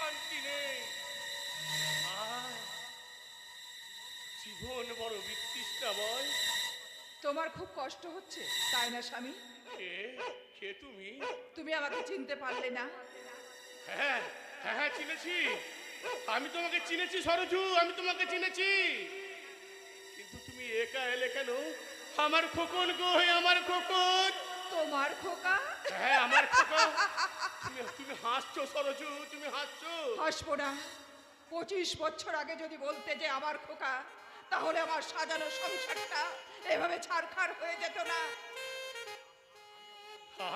শান্তি নেই। জীবন বড় বিতৃষ্ণা বল। তোমার খুব কষ্ট হচ্ছে তাই না স্বামী? কে কে তুমি? তুমি আমাকে চিনতে পারলে না? হ্যাঁ হ্যাঁ হ্যাঁ, চিনেছি। আমি তোমাকে চিনেছি সরজু, আমি তোমাকে চিনেছি। কিন্তু তুমি একা এলে কেন? আমার খোকন গো, আমার খোকন। তোমার খোকা? হ্যাঁ আমার খোকা। তুমি হাসছো সরজু, তুমি হাসছো। হাসবো না। 25 বছর আগে যদি বলতে যে আমার খোকা, তাহলে আমার সাজানো সংসারটা এভাবে ছারখার হয়ে যেত না।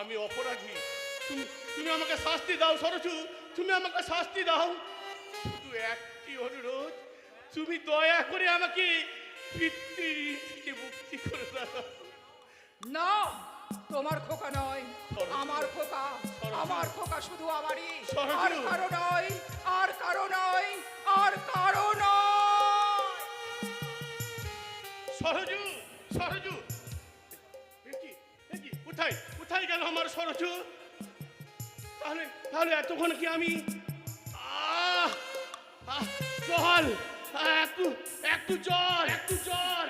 আমি অপরাধী। তুমি আমাকে শাস্তি দাও সরজু, তুমি আমাকে শাস্তি দাও। শুধু একটি অনুরোধ, তুমি দয়া করে আমাকে পিতৃ থেকে মুক্তি করে দাও। না, তোমার খোকা নয়, আমার খোকা। আমার খোকা শুধু আমারই, আর কারো নয়, আর কারো নয়, আর কারো নয়। সরজু, সরজু, কোথায় কোথায় গেল আমার সরজু? তাহলে তাহলে এতক্ষণ কি আমি জল, একটু একটু জল, একটু জল।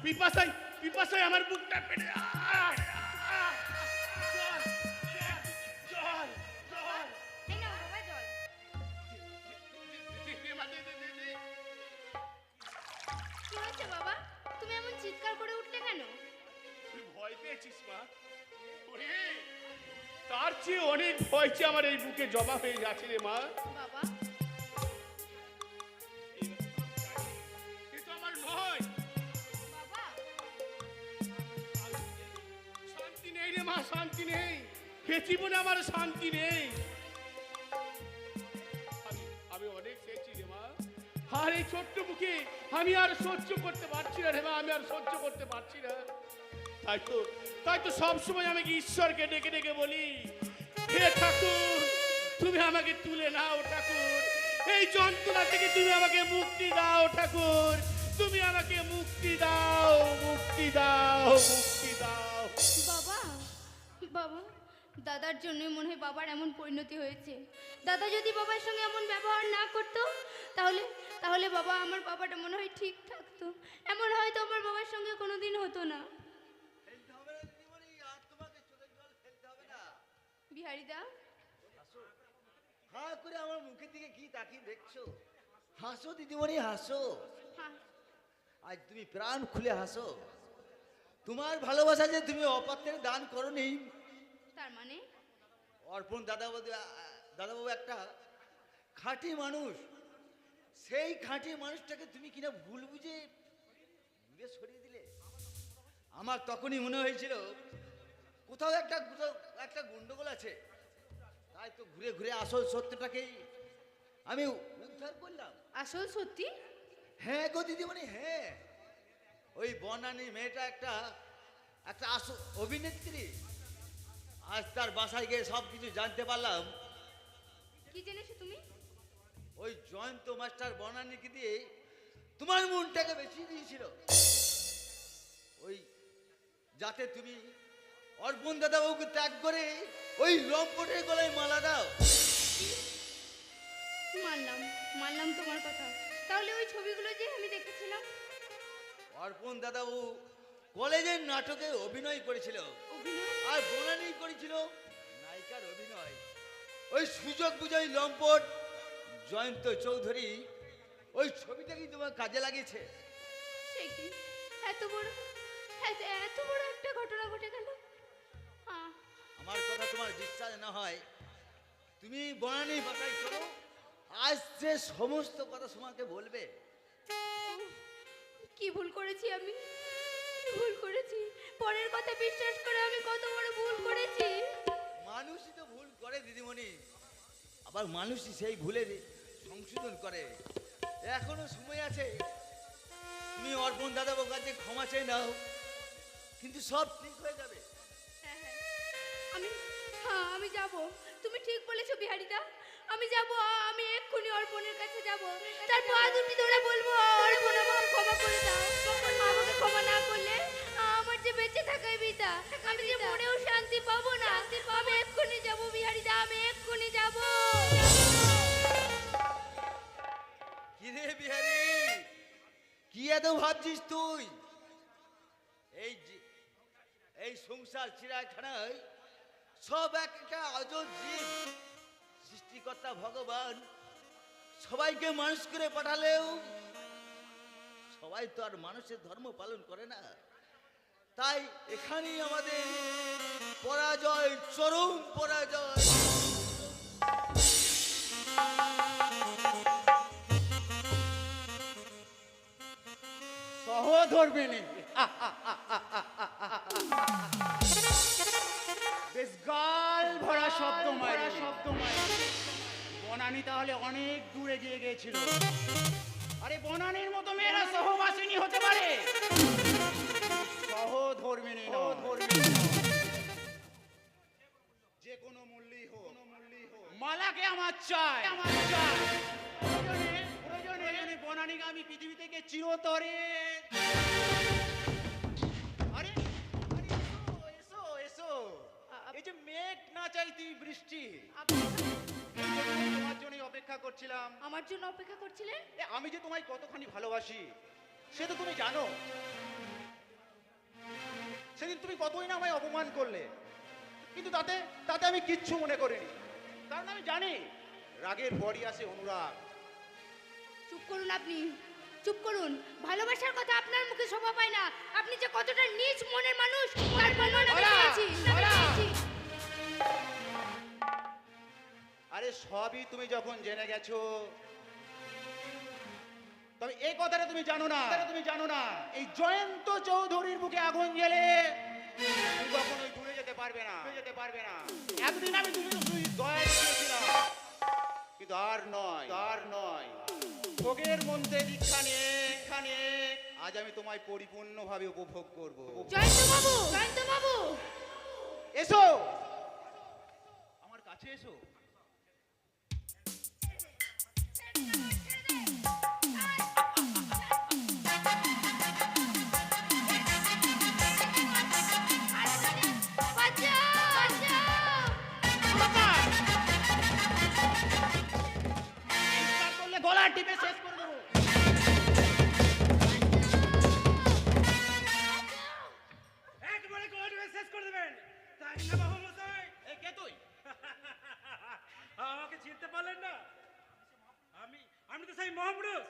পিপাসায় পিপাসায় আমার বুকটা পেটে। তার চেয়ে অনেক ভয় আমার এই বুকে জমা হয়ে যাচ্ছে রে মা। বাবা, কিন্তু আমার নয়। বাবা, শান্তি নেই রে মা, শান্তি নেই। হে জীবনে আমার শান্তি নেই। আমি অনেক চেয়েছি রে মা। আর এই ছোট্ট বুকে আমি আর সহ্য করতে পারছি না রে মা, আমি আর সহ্য করতে পারছি না। তাই তো সবসময় আমি ঈশ্বরকে ডেকে ডেকে বলি, হে ঠাকুর তুমি আমাকে তুলে নাও ঠাকুর, এই যন্ত্রণা থেকে তুমি আমাকে মুক্তি দাও ঠাকুর, তুমি আমাকে মুক্তি দাও, মুক্তি দাও, মুক্তি দাও। বাবা, বাবা, দাদার জন্যই মনে হয় বাবার এমন পরিণতি হয়েছে। দাদা যদি বাবার সঙ্গে এমন ব্যবহার না করতো, তাহলে তাহলে বাবা, আমার বাবাটা মনে হয় ঠিক থাকতো। এমন হয়তো আমার বাবার সঙ্গে কোনোদিন হতো না। বিহারীদা, হ্যাঁ করে আমার মুখের দিকে কি তাকিয়ে দেখছো? হাসো দিদিমণি, হাসো। আজ তুমি প্রাণ খুলে হাসো। তোমার ভালোবাসা যে তুমি অপাত্রের দান করনি, তার মানে অর্পণ দাদাবাবু একটা খাঁটি মানুষ। সেই খাঁটি মানুষটাকে তুমি কিনা ভুল বুঝে দূরে সরিয়ে দিলে। আমার তখনই মনে হয়েছিল কোথাও একটা গন্ডগোল আছে। তাই তো ঘুরে ঘুরে আসল সত্যটাকেই আমি উদ্ধার করলাম। আসল সত্যি? হ্যাঁ গো দিদিমণি, হ্যাঁ। ওই বনানী মেয়েটা একটা আসল অভিনেত্রী। আজ তার বাসায় গিয়ে সব কিছু জানতে পারলাম। কি জেনেছো তুমি? ওই জয়ন্ত মাস্টার বনানীকে দিয়ে তোমার মনটাকে বেশি দিয়েছিল, ওই যাতে তুমি অর্পণ দাদাবাবুকে ত্যাগ করে ওই লম্পটের গলায় মালা দাও। মানলাম, মানলাম তোমার কথা। তাহলে ওই ছবিগুলো যে আমি দেখেছিলাম, অর্পণ দাদাবাবু কলেজের নাটকে অভিনয় করেছিল, আর বনানী করেছিল নায়িকার অভিনয়। ওই সুযোগ বুঝে ওই লম্পট জয়ন্ত চৌধুরী ওই ছবিটাকেই তোমার কাজে লাগিয়েছে। সে কি এত বড় একটা ঘটনা ঘটে গেল? আমার কথা তোমার বিশ্বাস না হয়, তুমি বনানী বাসায় চলো, আজ যে সমস্ত কথা তোমাকে বলবে। কি ভুল করেছি আমি, কি ভুল করেছি? পরের কথা বিশ্বাস করে আমি কত বড় ভুল করেছি। মানুষই তো ভুল করে দিদিমণি, আবার মানুষই সেই ভুলের সংশোধন করে। এখনো সময় আছে, তুমি অর্পণ দাদাবাবুর কাছে ক্ষমা চেয়ে নাও, কিন্তু সব ঠিক হয়ে যাবে। আমি যাব। তুমি ঠিক বলেছো বিহারীদা, আমি যাব। আমি এক্ষুনি অর্পণের কাছে যাব, তার পা দুটি ধরে বলবো, অর্পণ আমাকে ক্ষমা করে দাও। আমাকে ক্ষমা না করলে আমার যে বেঁচে থাকাই বৃথা, আমি যে মরেও শান্তি পাবো না। আমি এক্ষুনি যাব বিহারীদা, আমি এক্ষুনি যাব। ভাবছিস তুই? এই যে এই সংসার চিড়িয়াখানায় সব একটা অজর জীব। সৃষ্টিকর্তা ভগবান সবাইকে মানুষ করে পাঠালেও সবাই তো আর মানুষের ধর্ম পালন করে না। তাই এখানেই আমাদের পরাজয়, চরম পরাজয়। সহধর্মিণী, বেশ গাল ভরা শব্দ মারা বনানী তাহলে অনেক দূরে গিয়ে গিয়েছিল। আরে বনানীর মতো মেয়েরা সহবাসিনী হতে পারে, সহধর্মিণী যে কোনো মূল্যই হোক, মালাকে আমার চাই। প্রয়োজনে বনানীকে আমি পৃথিবী থেকে চিরতরে। আরে এসো এসো, এই যে মেঘ না চাইতেই বৃষ্টি, তোমার জন্যই অপেক্ষা করছিলাম। আমার জন্য অপেক্ষা করছিলেন? আমি যে তোমায় কতখানি ভালোবাসি সে তো তুমি জানো। সেদিন তুমি কতই না আমায় অপমান করলে, কিন্তু তাতে আমি কিচ্ছু মনে করিনি, কারণ আমি জানি রাগের পরই আসে অনুরাগ। চুপ করুন আপনি, চুপ করুন। ভালোবাসার কথা আপনার মুখে শোভা পায় না। আপনি যে কতটা নীচ মনের মানুষ তার প্রমাণ আমি পেয়েছি। আরে সবই তুমি যখন জেনে গেছো, তবে এই কথাটা তুমি জানো না, এই জয়ন্ত চৌধুরীর বুকে আগুন জ্বেলে তুমি কখনোই দূরে যেতে পারবে না। একদিন আমি তুমি দয়া দিয়েছিলাম, কিন্তু আর নয়। ভোগের মধ্যে দীক্ষা নিয়ে আজ আমি তোমায় পরিপূর্ণভাবে উপভোগ করব। জয়ন্ত বাবু, এসো আমার কাছে, এসো। গলা টিপে শেষ করে দেবো। একবারে গলা টিপে শেষ করে দেবেন, তাই না বাবু মশাই? এই কে তুই? আমাকে চিনতে পারলেন না? আমি তো সেই মহাপুরুষ।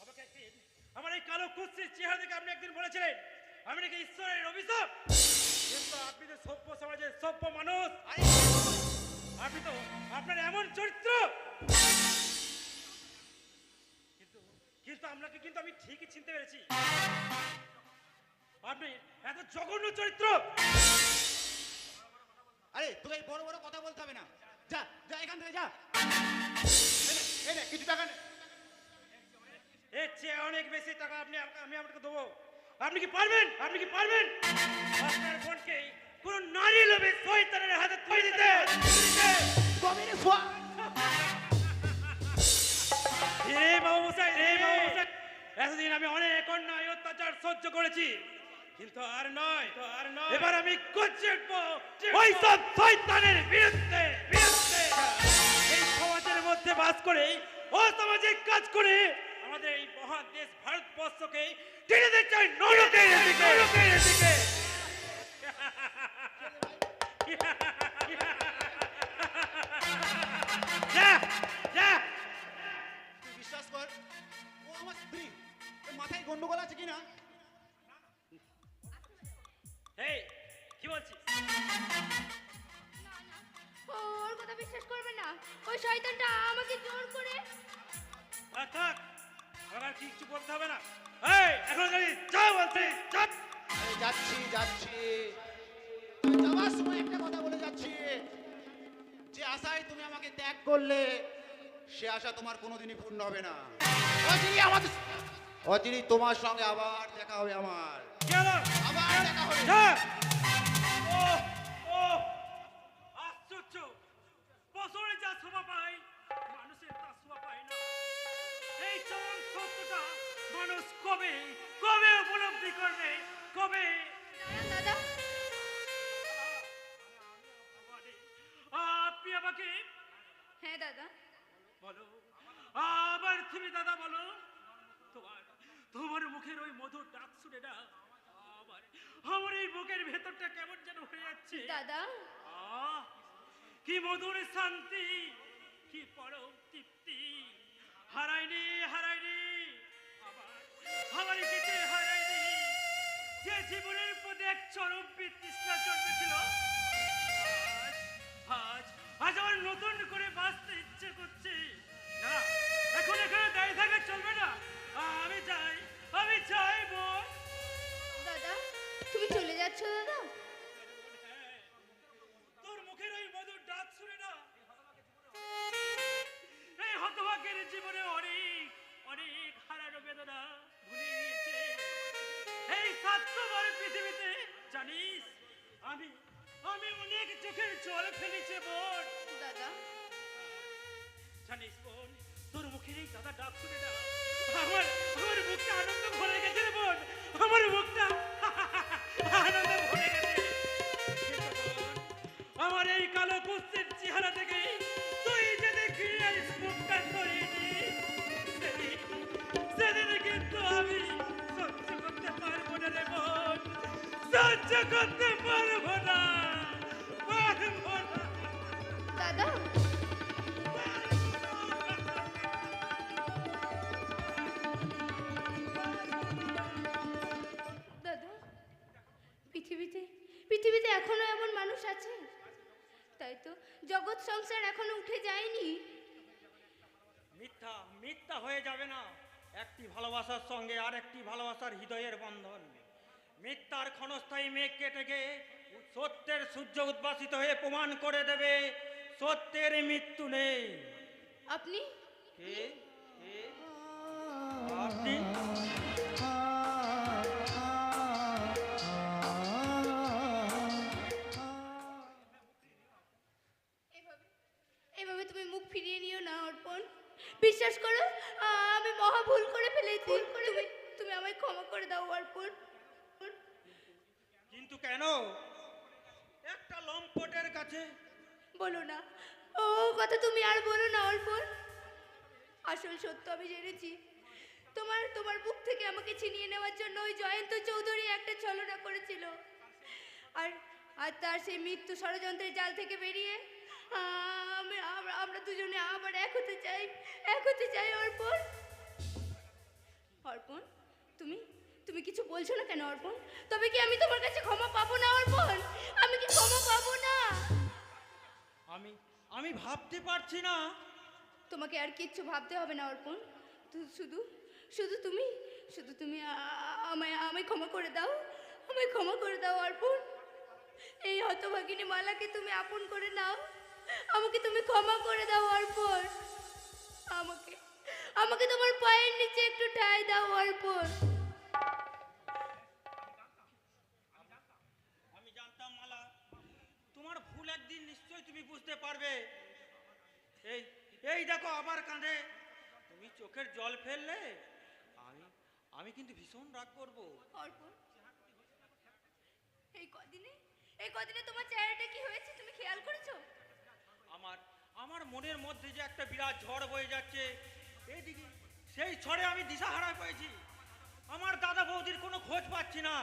আমাকে একদিন আমার এই কালো কুৎসিত চেহারা দেখে আপনি একদিন বলেছিলেন আমি নাকি ঈশ্বরের অভিশাপ। কিন্তু আপনি তো সভ্য সমাজের সভ্য মানুষ। আপনি তো আপনার এমন চরিত্র, কিন্তু আপনাকে কিন্তু আমি ঠিকই চিনতে পেরেছি। আপনি এত জঘন্য চরিত্র। আরে তোকে বড় বড় কথা বলতে হবে না, যা এখান থেকে যা। এই নে কিছু টাকা নে। এর চেয়ে অনেক বেশি টাকা আমি আপনাকে দেবো। আপনি কি পারবেন আপনার বোনকে কোন নারী লোভে শয়তানের হাতে তুলে দিতে? রে বাবু মশাই, এতদিন আমি অনেক অন্যায় অত্যাচার সহ্য করেছি, কিন্তু আর নয়। এবার আমি করছি ওই সব শয়তানের বিরুদ্ধে। এই সমাজের মধ্যে বাস করে অসামাজিক কাজ করে আমাদের এই মহান দেশ ভারতবর্ষকে টেনে দিতে চাই নরকের দিকে। যা তুই বিশ্বাস কর, ও আমার স্ত্রী। ওর মাথায় গন্ডগোল আছে কিনা? এই কি বলছিস? ওর কথা বিশ্বাস করবে না। ওই শয়তানটা আমাকে জোর করে। থাক, আমার আর কিছু বলতে হবে না। এই এখন যা বলতে যা। আরে যাচ্ছি। আমি যাওয়ার সময় একটা কথা বলে যাচ্ছি, যে আশায় তুমি আমাকে ত্যাগ করলে সে আশা তোমার কোনোদিনই পূর্ণ হবে না। অচিরেই তোমার সঙ্গে আবার দেখা হবে আমার। কি হলো? আবার দেখা হবে। যা। ও আশ্চর্য, বছরে যা শোভা পায় মানুষের তা শোভা পায় না। এই চরম সত্যটা মানুষ কবে উপলব্ধি করবে? কবে? দাদা, আপনি আমাকে হ্যাঁ দাদা, বলো, আবার তুমি দাদা বলো। তোমার মুখের ওই মধুর ডাক শুনে না আমার আমার এই বুকের ভেতরটা কেমন যেন হয়ে যাচ্ছে। দাদা আহ, কি মধুর শান্তি, কি পরম তৃপ্তি। হারাইনি হারাইনি আবার আমার কেটে হারাইনি যে জীবনের প্রতি এক চরম বিতৃষ্ণা জন্মেছিল। আজ আজ আজ আমার নতুন করে বাঁচতে ইচ্ছে করছে। না, এখন এখানে দাঁড়িয়ে থাকলে চলবে না। আমি চাই বোন। দাদা তুমি চলে যাচ্ছ দাদা? হ্যাঁ, তোর মুখের ওই মধুর ডাক শুনে না এই হতভাগ্যের জীবনে অনেক অনেক হারানো বেদনা ভুলিয়ে দিয়েছে এই স্বার্থপর পৃথিবীতে। জানিস আমি আমি অনেক চোখের জল ফেলেছে বোন। দাদা জানিস বোন, তোর মুখের এই দাদা ডাক শুনে না আমার আমার বুকটা আনন্দ ভরে গেছে রে বোন। আমার বুকটা আনন্দ ভরে গেছে। কিন্তু বোন, আমার এই কালো কুৎসিত চেহারা থেকে তুই যদি ঘিরে মুখটা সরিয়ে দিস, সেদিন কিন্তু আমি সহ্য করতে পারবো না রে বোন, সহ্য করতে পারবো না, পারবো না। দাদা দাদা পৃথিবীতে পৃথিবীতে এখনো এমন মানুষ আছে? তাই তো জগৎ সংসার এখনো উঠে যায়নি। মিথ্যা মিথ্যা হয়ে যাবে না। একটি ভালোবাসার সঙ্গে আর একটি ভালোবাসার হৃদয়ের বন্ধন। মিথ্যার ক্ষণস্থায়ী মেঘ কেটে গিয়ে সত্যের সূর্য উদ্ভাসিত হয়ে প্রমাণ করে দেবে সত্যের মৃত্যু নেই। আপনি কে কে আপনি? এভাবে এভাবে তুমি মুখ ফিরিয়ে নিও না অর্পণ। বিশ্বাস করো আমি মহা ভুল করে ফেলেছি। তুমি আমায় ক্ষমা করে দাও অর্পণ। কিন্তু কেন? একটা লম্পটের কাছে বলো না, ও কথা তুমি আর বলো না অর্পণ। আসল সত্য আমি জেনেছি। তোমার বুক থেকে আমাকে ছিনিয়ে নেওয়ার জন্য ওই জয়ন্ত চৌধুরী একটা ছলনা করেছিল। আর আর তার সেই মৃত্যু ষড়যন্ত্রের জাল থেকে বেরিয়ে আমরা দুজনে আবার এক হতে চাই অর্পণ। অর্পণ তুমি তুমি কিছু বলছো না কেন অর্পণ? তবে কি আমি তোমার কাছে ক্ষমা পাবো না অর্পণ? আমি কি ক্ষমা পাবো না? আমি ভাবতে পারছি না। তোমাকে আর কিচ্ছু ভাবতে হবে না অর্পণ। শুধু শুধু তুমি আমায় ক্ষমা করে দাও। আমায় ক্ষমা করে দাও অর্পণ। এই হতভাগিনী মালাকে তুমি আপন করে নাও। আমাকে তুমি ক্ষমা করে দাও অর্পণ। আমাকে তোমার পায়ের নিচে একটু ঠাঁই দাও অর্পণ। আমি জানতাম মালা, তোমার ভুল একদিন নিশ্চয়ই তুমি বুঝতে পারবে। এই এই দেখো আবার কাঁদে। তুমি চোখের জল ফেললে আমি কিন্তু ভীষণ রাগ করব। অর্পণ এই কদিনে তোমার চেহারাটা কি হয়েছে তুমি খেয়াল করেছো? আমার মনের মধ্যে যে একটা বিরাট ঝড় বয়ে যাচ্ছে এইদিকে, সেই ঝড়ে আমি দিশাহারা পেয়েছি। আমার দাদা বৌদির কোনো খোঁজ পাচ্ছি না।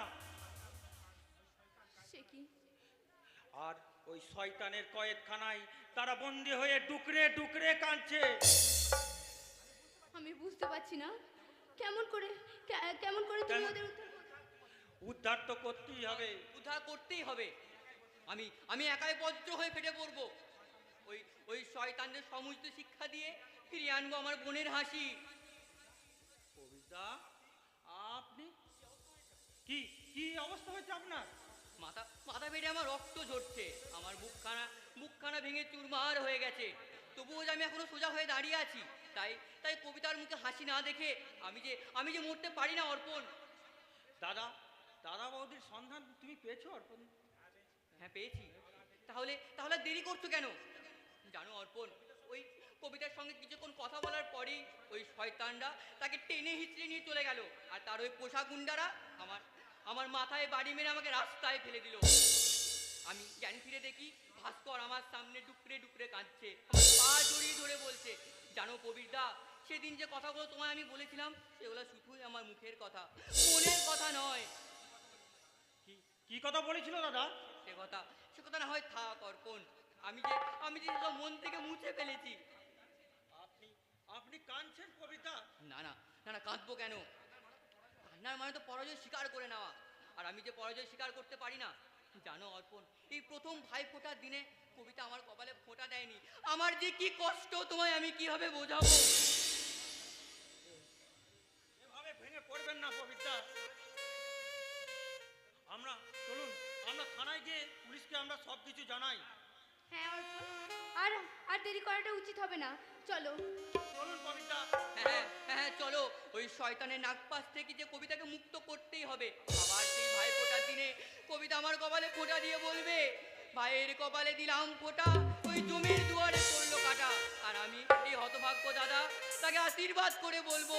সে কি? আর ওই শয়তানের কয়েদখানায় তারা বন্দী হয়ে ডুকরে ডুকরে কাঁদছে। আমি বুঝতে পারছি না কেমন করে তুমি ওদের উদ্ধার তো করতেই হবে। উদ্ধার করতেই হবে। আমি একাই বজ্র হয়ে ফেটে পড়বো। ওই শয়তানদের সমুচিত শিক্ষা দিয়ে ফিরিয়ে আনবো আমার বোনের হাসি। কবিতা, আপনি কি কি অবস্থা হয়েছে আপনার? মাথা বেড়ে আমার রক্ত ঝরছে। আমার মুখখানা ভেঙে চুরমার হয়ে গেছে। তবুও যে আমি এখনো সোজা হয়ে দাঁড়িয়ে আছি। তাই কবিতার মুখে হাসি না দেখে আমি যে মরতে পারি না অর্পণ। দাদা বৌদির সন্ধান তুমি পেয়েছো অর্পণ? হ্যাঁ পেয়েছি। তাহলে দেরি করছো কেন? জানো অর্পণ, ওই কবিতার সঙ্গে কিছুক্ষণ কথা বলার পরেই ওই শয়তানরা তাকে টেনে হিচড়ে নিয়ে চলে গেল। আর তার ওই পোষা গুন্ডারা আমার মাথায় বাড়ি মেরে আমাকে রাস্তায় ফেলে দিল। আমি জ্ঞান ফিরে দেখি ভাস্কর আমার সামনে ডুকরে ডুকরে কাঁদছে। আমার পা জড়িয়ে ধরে বলছে, জানো কবিরদা, সেদিন যে কথাগুলো তোমায় আমি বলেছিলাম সেগুলো শুধুই আমার মুখের কথা, মনের কথা নয়। কি কথা বলেছিল দাদা? সে কথা না হয় থাক অর্পণ, আমি যে সেটা মন থেকে মুছে ফেলেছি। আপনি কাঁদছেন কবিতা? না না না না, কাঁদবো কেন? কান্নার মানে তো পরাজয় স্বীকার করে নেওয়া, আর আমি যে পরাজয় স্বীকার করতে পারি না। জানো অর্পণ, এই প্রথম ভাই ফোঁটার দিনে কবিতা আমার কপালে ফোঁটা দেয়নি। আমার যে কি কষ্ট তোমায় আমি কিভাবে বোঝাবো। এভাবে ভেঙে পড়বেন না কবিতা। চলুন আমরা থানায় গিয়ে পুলিশকে আমরা সব কিছু জানাই। হ্যাঁ অর্পণ, আর আর দেরি করাটা উচিত হবে না, চলো। চলুন কবিতা। হ্যাঁ হ্যাঁ চলো, ওই শয়তানের নাগপাশ থেকে যে কবিতাকে মুক্ত করতেই হবে। আবার সেই ভাই ফোঁটার দিনে কবিতা আমার কপালে ফোঁটা দিয়ে বলবে, ভাইয়ের কপালে দিলাম ফোঁটা, ওই জমির দুয়ারে পড়লো কাটা। আর আমি এই হতভাগ্য দাদা তাকে আশীর্বাদ করে বলবো,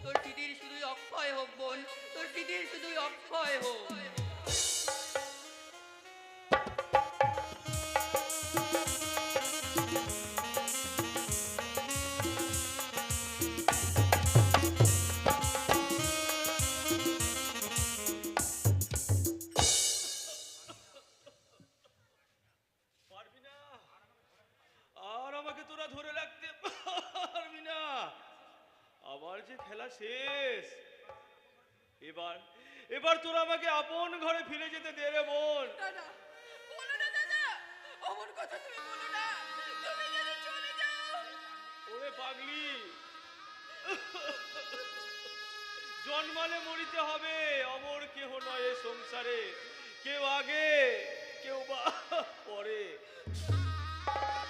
তোর স্মৃতির শুধুই অক্ষয় হোক বোন, তোর স্মৃতির শুধুই অক্ষয় হোক। পারবি না, আর আমাকে তোরা ধরে রাখতে পারবি না। আমার যে খেলা শেষ, এবার তোরা আমাকে আপন ঘরে ফিরে যেতে দে রে বোন। দাদা বলো না দাদা, অমন কথা তুমি বলো না, তুমি যদি চলে যাও। ওরে পাগলি, জন্মালে মরিতে হবে, অমর কেহ নয় এ সংসারে। কেউ আগে কেউ বা পরে,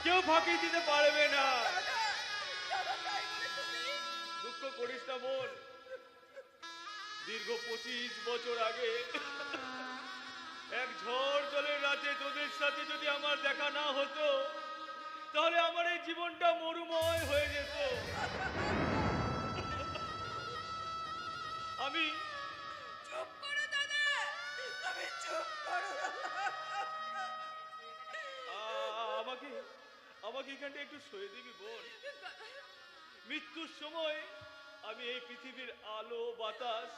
কেউ ফাঁকি দিতে পারবে না। দাদা তাই বলে তুমি দুঃখ করিস না বোন, দীর্ঘ 25 বছর আগে এক ঝড় জলের রাতে তোদের সাথে যদি আমার দেখা না হতো, তাহলে আমার এই জীবনটা মরুময় হয়ে যেত। আমি চুপ করো দাদা, তুমি চুপ করো। আমাকে এখানটা একটু সয়ে দিবি বোন। মৃত্যুর সময় আমি এই পৃথিবীর আলো বাতাস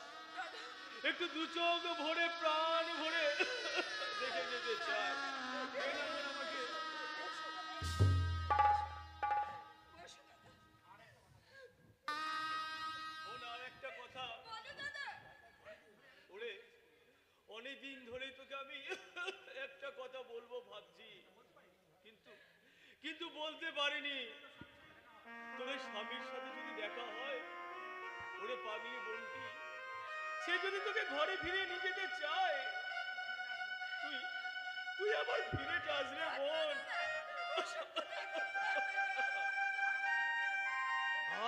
একটু দু চোখ ভরে প্রাণ ভরে দেখে যেতে চাই। আমাকে আর একটা কথা, ওরে অনেকদিন ধরেই তোকে আমি একটা কথা বলবো ভাবছি, কিন্তু বলতে পারিনি। তোদের স্বামীর সাথে যদি দেখা হয়, ওরে পাগলি বোনটি, সে যদি তোকে ঘরে ফিরে নিয়ে যেতে চায়, তুই আবার ফিরে যাস রে বোন।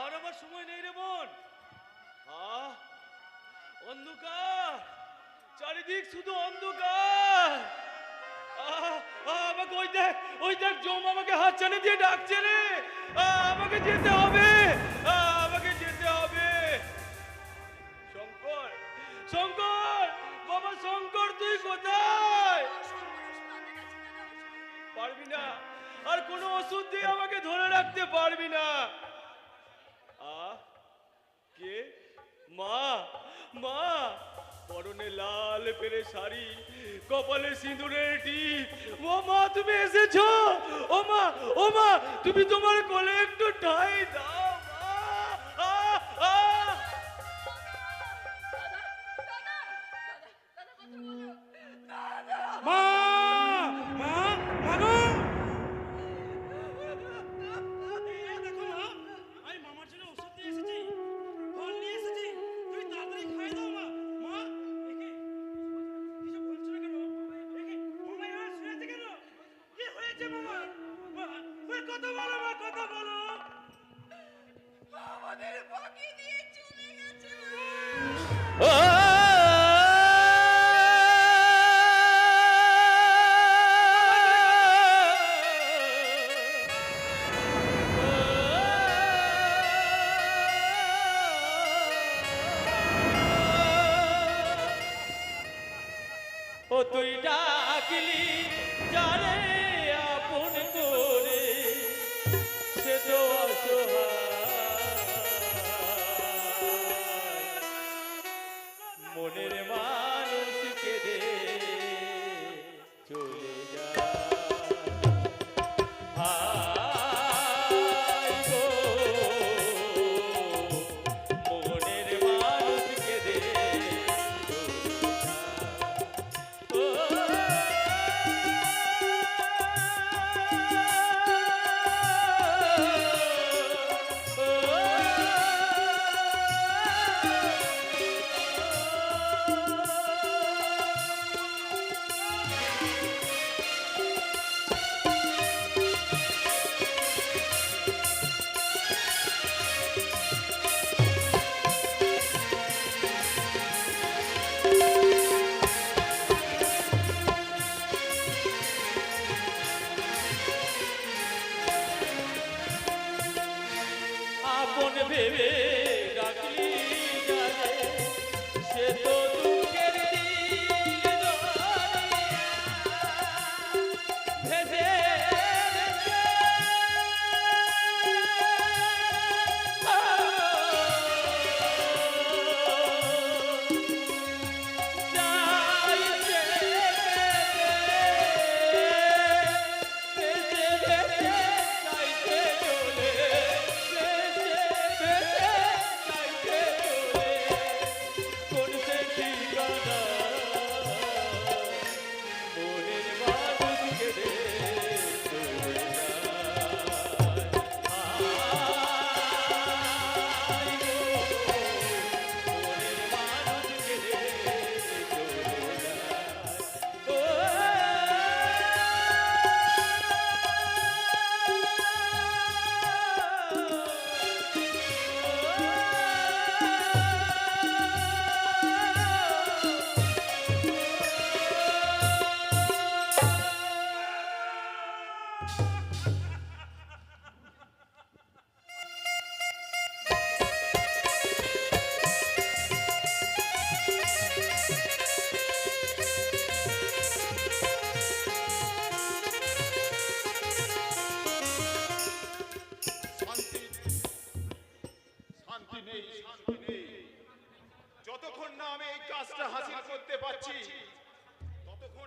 আর আমার সময় নেই রে বোন। অন্ধকার, চারিদিক শুধু অন্ধকার। আমাকে ওই দেখ জম আমাকে হাত চালে দিয়ে ডাকছে রে। আমাকে যেতে হবে, আমাকে যেতে হবে। শঙ্কর, শঙ্কর, বাবা শঙ্কর, তুই কোথায়? পারবি না, আর কোনো ওষুধ দিয়ে আমাকে ধরে রাখতে পারবি না। কে? মা, মা, পরনে লাল পেরে শাড়ি, কপালে সিঁদুরের টিপ। ও মা, তুমি এসেছো? ও মা, তুমি তোমার কোলে একটু ঠাঁই দাও মা। মা, মাগো! এই দেখো মা, আমি মামার জন্য ওষুধ নিয়ে এসেছি, ফল নিয়ে এসেছি, তুমি তাড়াতাড়ি খাই দাও মা। মা, একে কিছু বলছো না কেন? একে মামা এভাবে শুয়ে আছে কেন? কি হয়েছে মামা? মা, কথা বলো মা, কথা বলো। আমাদের ফাঁকি দিয়ে চলে গেছে। ও তুই ডাকলি যারে আপন করে, সে তো অসহায়।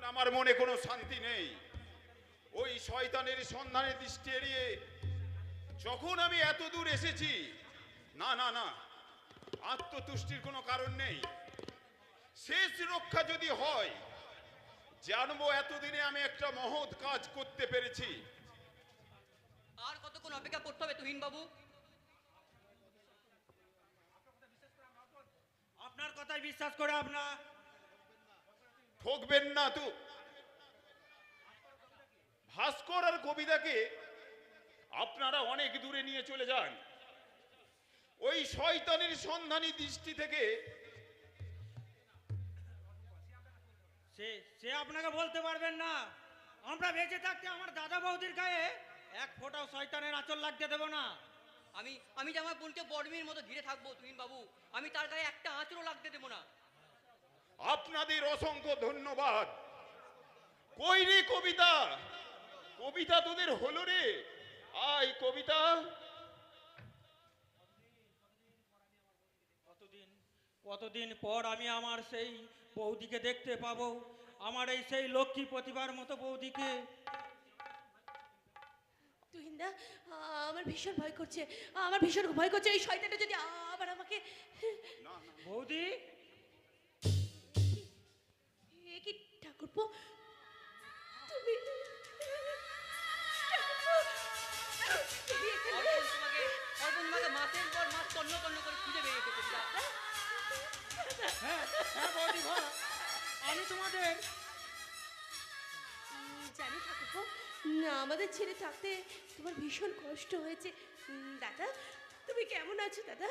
আমার মনে কোনো শান্তি নেই। ওই শয়তানের সন্ধানে দৃষ্টি এড়িয়ে যখন আমি এত দূর এসেছি, না না না, আত্মতুষ্টির কোনো কারণ নেই। শেষ রক্ষা যদি হয়, জানবো এতদিনে আমি একটা মহৎ কাজ করতে পেরেছি। আর কতক্ষণ অপেক্ষা করতে হবে তুহিন বাবু? আপনার কথায় বিশ্বাস করে আপনার ঠকবেন না তো। ভাস্কর আর কবিতাকে আপনারা অনেক দূরে নিয়ে চলে যান। ওই শয়তানের সন্ধানী দৃষ্টি থেকে। সে সে আপনাকে বলতে পারবেন না। আমরা বেঁচে থাকতে আমার দাদা বৌদির গায়ে এক ফোঁটাও শয়তানের আঁচল লাগতে দেব না। আমি যে আমার বোনকে বর্মির মতো ঘিরে থাকবো তুহিন বাবু, আমি তার গায়ে একটা আঁচড়ও লাগতে দেবো না। আপনাদের অসংখ্য ধন্যবাদ। কই রে কবিতা? কবিতা তোদের হলো রে? আয় কবিতা। কতদিন পর আমি আমার সেই বৌদিকে দেখতে পাবো, আমার এই সেই লক্ষ্মী প্রতিভার মতো বৌদিকে। তুহিনদা, আমার ভীষণ ভয় করছে, আমার ভীষণ ভয় করছে। এই শয়তানটা যদি আবার আমাকে... বৌদি, এ কি ঠাকুরপো, তুমি তুমি এখানে? অর্পণ তোমাকে মাসের পর মাস তন্ন তন্ন করে খুঁজে বেরিয়েছে কবিতা। হ্যাঁ হ্যাঁ বৌদি, আমি তোমাদের জানি ঠাকুরপো, না আমাদের ছেড়ে থাকতে তোমার ভীষণ কষ্ট হয়েছে। দাদা, তুমি কেমন আছো দাদা?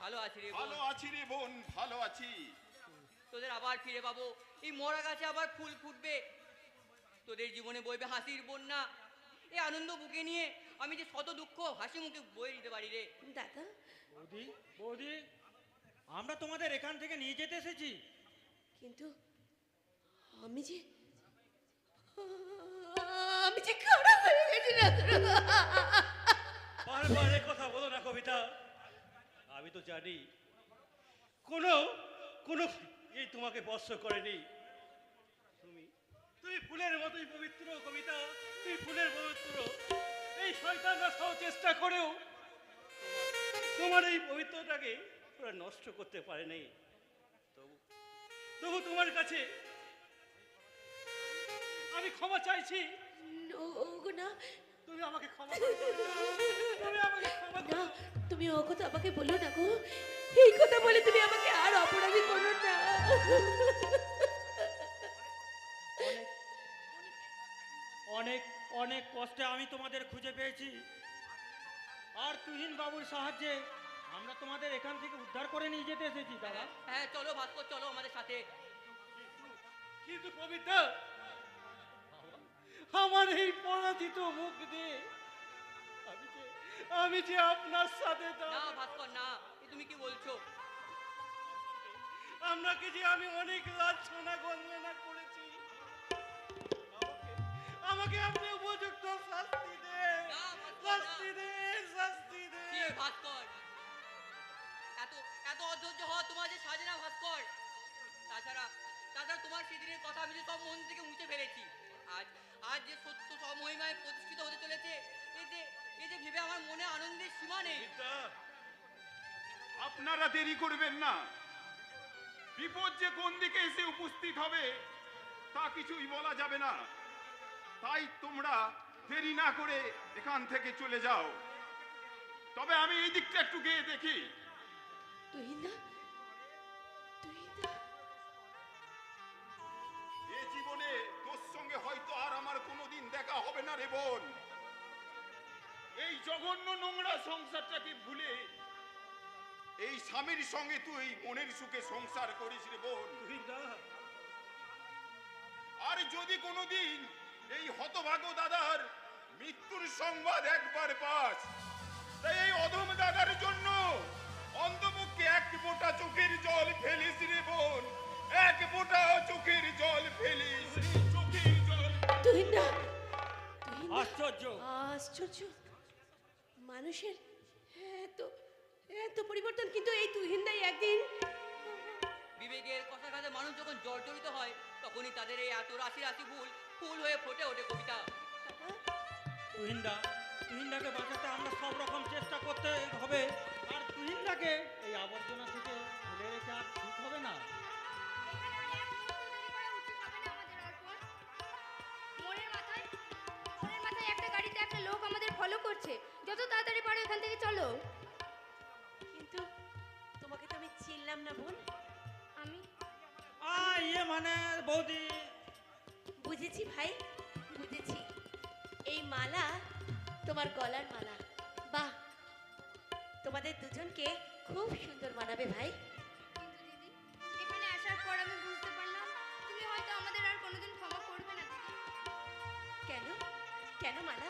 ভালো আছি রে বোন। ভালো আছি রে বোন, ভালো আছি। তোদের আবার ফিরে পাবো, এই মরা গাছে আবার ফুল ফুটবে, তোদের জীবনে বইবে হাসির বন্যা। এই আনন্দ বুকে নিয়ে আমি যে শত দুঃখ হাসি মুখে বয়ে দিতে পারি রে। দাদা, বৌদি, বৌদি, আমরা তোমাদের এখান থেকে নিয়ে যেতে এসেছি, কিন্তু আমি যে খারাপ হয়ে গেছি দাদা। বারবার এ কথা বলো না কবিতা। আমি তো জানি কোনো কোনো এই তোমাকে বর্ষ করেনি। তুমি তুমি ফুলের মতোই পবিত্র কবিতা, তুমি ফুলের পবিত্র। এই শয়তানরা সব চেষ্টা করেও তোমার এই পবিত্রটাকে পুরো নষ্ট করতে পারেনি। তবু তবু তোমার কাছে আমি ক্ষমা চাইছি। ওগো না, তুমি আমাকে ক্ষমা করে দাও। তুমি আমাকে ক্ষমা না, তুমি ও কথা আমাকে বলো না গো। এই কথা বলে তুমি আমাকে আর অপরাধী করো না। অনেক অনেক কষ্টে আমি তোমাদের খুঁজে পেয়েছি, আর তুহিন বাবুর সাহায্যে আমরা তোমাদের এখান থেকে উদ্ধার করে নিয়ে যেতে এসেছি দাদা। হ্যাঁ চলো ভাস্কর, চলো আমাদের সাথে। কিন্তু কবিতা, আমার এই পরাজিত মুখ দিয়ে আমি যে আপনার সাথে না ভাস্কর না, এ তুমি কি বলছো? আপনাকে যে আমি অনেক লাঞ্ছনা গঞ্জনা করেছি, আমাকে আপনি উপযুক্ত শাস্তি দেন, না, ভাস্কর, না। শাস্তি দেন, শাস্তি কি দেন। ভাস্কর, এত এত অধৈর্য হওয়া তোমার যে সাজে না ভাস্কর। তাছাড়া তাছাড়া তোমার সেদিনের কথা আমি যে সব মন থেকে মুছে ফেলেছি। আজ আজ যে সত্য সমহিমায় প্রতিষ্ঠিত হতে চলেছে, এই যে ভেবে আমার মনে আনন্দের সীমা নেই। আপনারা দেরি করবেন না। বিপদ যে কোন দিকে এসে উপস্থিত হবে তা কিছুই বলা যাবে না। তাই তোমরা দেরি না করে এখান থেকে চলে যাও। তবে আমি এই দিকটা একটু গিয়ে দেখি। তুহিনদা, তুহিনদা, এ জীবনে তোর সঙ্গে হয়তো আর আমার কোনোদিন দেখা হবে না রে বোন। এই জঘন্য নোংরা সংসারটাকে ভুলে এই স্বামীর সঙ্গে তুই মনের সুখে সংসার করিস রে বোন। আর যদি কোনোদিন এই হতভাগ্য দাদার মৃত্যুর সংবাদ একবার পাস, তাই এই অধম দাদার জন্য অন্তপক্ষে এক ফোঁটা চোখের জল ফেলিস রে বোন, এক ফোঁটা চোখের জল ফেলিস, চোখের জল। তুহিনদা, আশ্চর্য, আশ্চর্য, মানুষের এত এত পরিবর্তন, কিন্তু এই তুহিনদাই একদিন বিবেকের কথা কাজে মানুষ যখন জর্জরিত হয় তখনই তাদের এই এত রাশি রাশি ভুল ফুল হয়ে ফোটে ওঠে কবিতা। তুহিনদাকে বাঁচাতে আমরা সব রকম চেষ্টা করতে হবে, আর তুহিনদাকে এই আবর্জনা থেকে ফেলে রেখে আর ঠিক হবে না। মোড়ের মাথায় একটা গাড়িতে একটা লোক আমাদের ফলো করছে, যত তাড়াতাড়ি পারো এখান থেকে চলো। কিন্তু তোমাকে তো আমি চিনলাম না বোন। আমি মানে বৌদি, বুঝেছি ভাই, বুঝেছি। এই মালা তোমার গলার মালা। বাহ, তোমাদের দুজনকে খুব সুন্দর মানাবে ভাই। কিন্তু দিদি, এখানে আসার পর আমি বুঝতে পারলাম তুমি হয়তো আমাদের আর কোনোদিন ক্ষমা করবে না দিদি। কেন কেন মালা?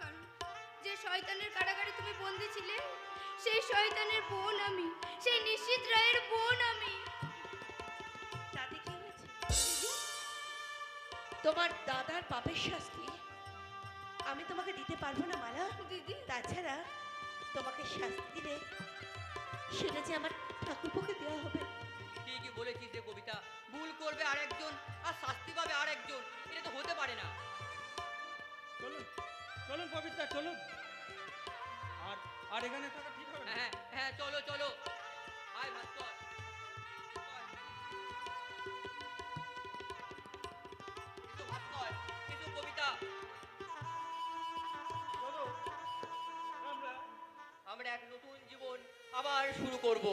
কারণ যে শয়তানের কারাগারে তুমি বন্দি ছিলে, সেই শয়তানের বোন আমি, সেই নিশ্চিত রায়ের বোন আমি। তাতে কি হয়েছে দিদি? তোমার দাদার পাপের শাস্তি আমি তোমাকে দিতে পারবো না মালা দিদি, তাছাড়া তোমাকে শাস্তি দিলে সেটা যে আমার ঠাকুরপোকে দেওয়া হবে। ঠিকই বলেছিস যে কবিতা, ভুল করবে আরেকজন আর শাস্তি পাবে আরেকজন, এটা তো হতে পারে না। চলুন চলুন পবিত্রা, চলুন। আর এখানে থাকা ঠিক হবে না। হ্যাঁ হ্যাঁ, চলো চলো, আয় ভাস্কর। এসো ভাস্কর, এসো কবিতা। আমরা এক নতুন জীবন আবার শুরু করব।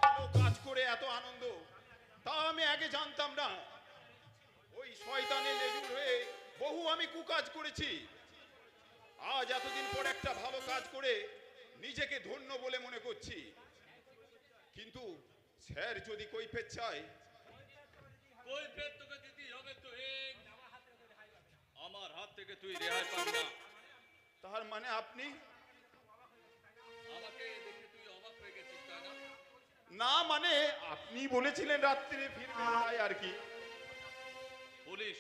ভালো কাজ করে এত আনন্দ, তা আমি আগে জানতাম না। ওই শয়তানের লেজুর হয়ে বহু আমি কুকাজ করেছি। আজ এতদিন পর একটা ভালো কাজ করে নিজেকে ধন্য বলে মনে করছি। কিন্তু স্যার যদি কৈফিয়ত চায়, কৈফিয়ত তোকে দিতেই হবে তুহিন। আমার হাত থেকে তুই রেহাই পাবি না। তার মানে আপনি? আমাকে দেখে তুই অবাক হয়ে গেছিস তাই না? না মানে আপনি বলেছিলেন রাত্রে ফিরবেন, তাই আর কি। পুলিশ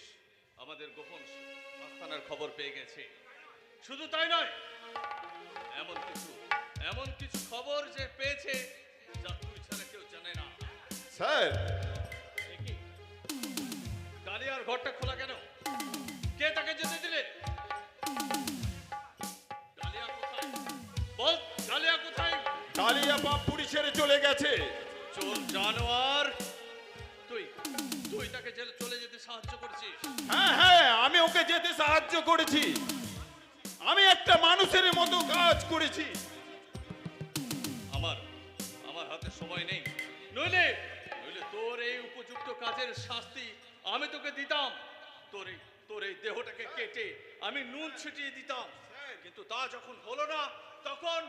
আমাদের গোপন আস্তানার খবর পেয়ে গেছে। শুধু তাই নয়, এমন কিছু খবর যে পেয়েছে যা তুই ছাড়া কেউ জানে না। স্যার, ডালিয়ার ঘরটা খোলা কেন? কে তাকে যেতে দিলে? ডালিয়া কোথায়? বল, ডালিয়া কোথায়? ডালিয়া বাপুরি ছেড়ে চলে গেছে। চোর জানোয়ার, তুই তাকে জেলে চলে যেতে সাহায্য করছিস। হ্যাঁ হ্যাঁ, আমি ওকে যেতে সাহায্য করেছি। আমি একটা মানুষের মতো কাজ করেছি। আমার হাতে সময় নেই, নইলে তোর এই উপযুক্ত কাজের শাস্তি আমি তোকে দিতাম। তোর এই দেহটাকে কেটে আমি নুন ছিটিয়ে দিতাম। কিন্তু তা যখন হলো না, তখন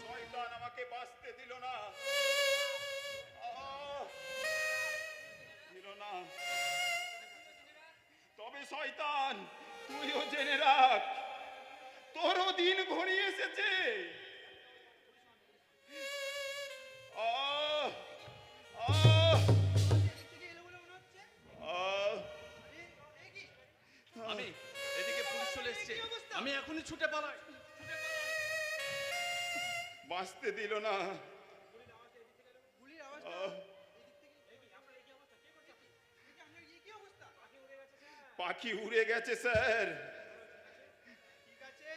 শয়তান আমাকে বাঁচতে দিল না। তবে শয়তান, তুইও জেনে রাখ, তোরও দিন ঘনিয়ে এসেছে। আমি এদিকে পুলিশ চলে এসেছে, আমি এখনই ছুটে পালাই। বাঁচতে দিল না। পাখি উড়ে গেছে স্যার। ঠিক আছে,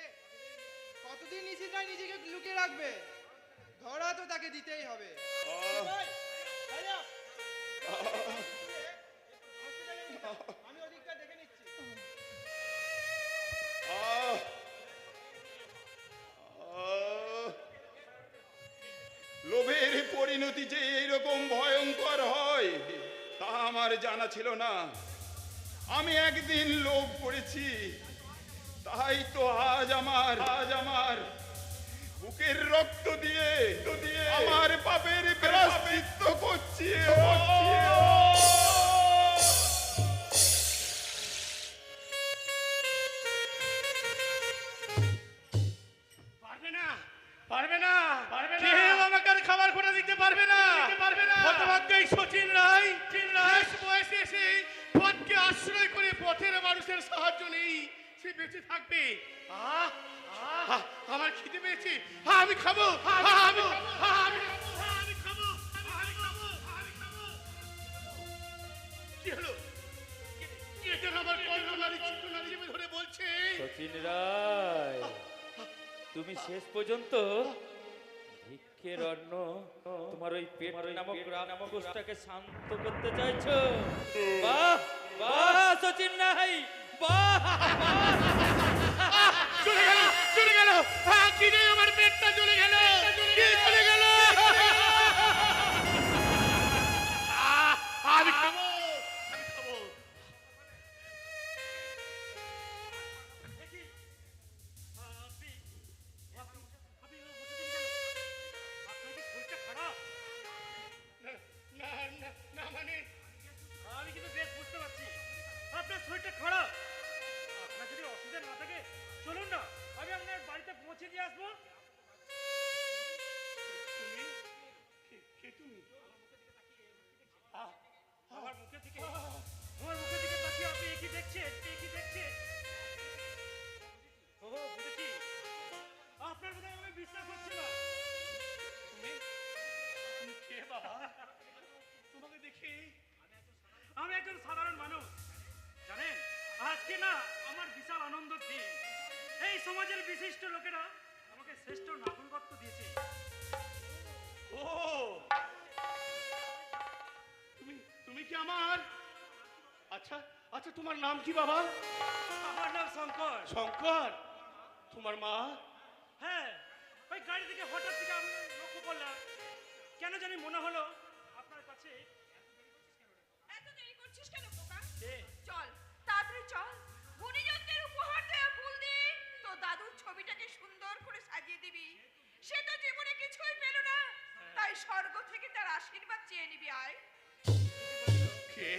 কতদিন নিজেকে লুকিয়ে রাখবে? ধরা তো তাকে দিতেই হবে। আমি ওদিকটা দেখে নিচ্ছি। লোভের পরিণতি যে এইরকম ভয়ঙ্কর হয় তা আমার জানা ছিল না। আমি একদিন লোভ করেছি, তাই তো আজ আমার বুকের রক্ত দিয়ে আমার পাপের প্রায়শ্চিত্ত করছি। কেউ আমাকে আর খাবার খোটা দিতে পারবে না। হতভাগ্য এই সচিন রায় বয়সে এসে মানুষের সাহায্য নেই সে বেঁচে থাকবে? আমার খিদে পেয়েছে, আমি খাবো, আমি খাবো, আমি খাবো। কি হলো? কে যেন আমার কল্পনারি চিত্রনারি চেপে ধরে বলছে? সচিন রায়, তুমি শেষ পর্যন্ত ভিক্ষের অন্ন তোমার ওই পেট নামক রাক্ষসটাকে শান্ত করতে চাইছো? বাহ বাহ সচিন রায়, বাহ চলে গেল, চলে গেল, কি রে আমার পেটটা চলে গেল, কি চলে গেল? আমি খাবো, আমি খাবো। না, না, না, মানে আমি কিন্তু বেশ বুঝতে পারছি আপনার শরীরটা খারাপ। আপনার যদি অসুবিধা না থাকে চলুন না, আমি আপনার বাড়িতে পৌঁছে দিয়ে আসবো। তুমি কে তুমি? আমার মুখের দিকে তাকিয়ে আপনি কি দেখছেন? ও বুঝেছি, আপনার কথা আমি বিশ্বাস হচ্ছে না। তুমি তুমি কে বাবা? তোমাকে দেখে আমি একজন সাধারণ মানুষ, জানেন আজকে না আমার বিশাল আনন্দের দিন। এই সমাজের বিশিষ্ট লোকেরা আমাকে শ্রেষ্ঠ নাগরিকত্ব দিয়েছে। ও তুমি তুমি কি আমার? আচ্ছা আচ্ছা, তোমার নাম কি বাবা? আমার নাম শঙ্কর। শঙ্কর। তোমার মা? হ্যাঁ, ওই গাড়ি থেকে হঠাৎ থেকে আমি লক্ষ্য করলাম, কেন জানি মনে হলো আপনার কাছে। এত দেরি করছিস কেন বোকা? এ, চল তাড়াতাড়ি চল, গুণীজনদের উপহার দেয়া ফুল দিয়ে তো দাদুর ছবিটাকে সুন্দর করে সাজিয়ে দিবি। সে তো জীবনে কিছুই পেল না, তাই স্বর্গ থেকে তার আশীর্বাদ চেয়ে নিবি। আয়। কে?